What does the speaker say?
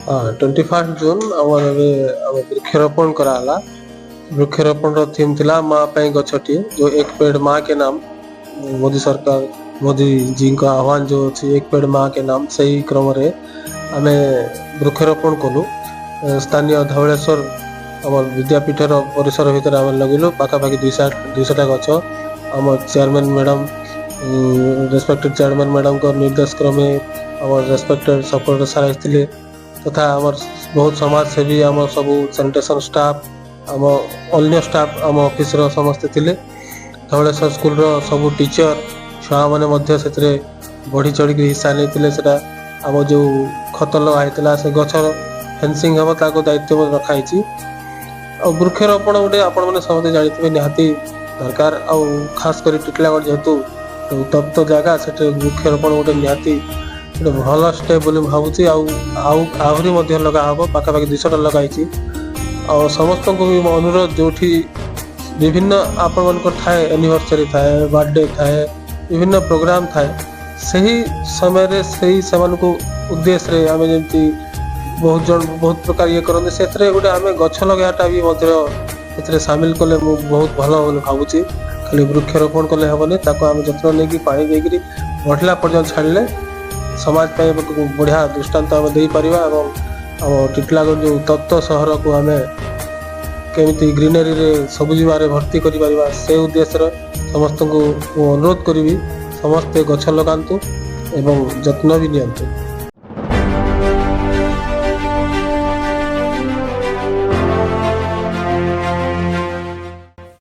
हाँ 21 जून आम वृक्षरोपण कराला। वृक्षरोपण थीम थिला माँ पे गछटी जो एक पेड़ माँ के नाम। मोदी सरकार मोदी जी का आह्वान जो अच्छी एक पेड़ माँ के नाम सही क्रम रे आमे वृक्षरोपण कलु। स्थानीय धवलेश्वर आम विद्यापीठर परिसर भितर आम लगिलु पाखापाखि 200 गछ। आम chairman madam respected chairman madam को निर्देश क्रमे आम रेस्पेक्टेड सपोर्टर सार आसते तथा आम बहुत समाजसेवी आम सब सैनिटेशन स्टाफ आम अन्य स्टाफ आम ऑफिस रो समस्ते थिले। धवलेश्वर स्कूल रो सब टीचर छुआ मैंने बढ़ी चढ़ी हिस्सा नहीं आम जो खत लगाई से गचर फेंसिंग हम ताको दायित्व रखाई। वृक्षरोपण गोटे आपण मैंने समझते जानते निहाती दरकार आउ खास कर टिटलागढ़ जेहेतु उत्तप्त जगह से वृक्षरोपण गोटे निहाती गोटे भल स्टेप बोली भावुची। आहरी लगा हम पाखापाखि 200 लगाई। और समस्त को भी अनुरोध जो विभिन्न आपण मन थाए एनिवर्सरी थाए बर्थडे थाए विभिन्न प्रोग्राम थाए सही समय रे सही समान को उद्देश्य रे आमे जेंती बहुत प्रकार ये करते से गोटे आम गछ लगाटा भी एथिरे सामिल कले बहुत भल बोली भावुची। खाली वृक्षरोपण कले हेबनी ताको आम जत्न नहीं पानी देकरी बढ़ला पर्यंत छाड़ले समाज पे बढ़िया दृष्टांत आम दे परिबा एवं आम टिटलागढ़ जो तत्व सहर को आम केमिति ग्रीनरी रे सबुज भर्ती कर से उद्देश्य समस्त को अनुरोध करी समस्ते गछ लगातु एवं जत्न भी नियंतु।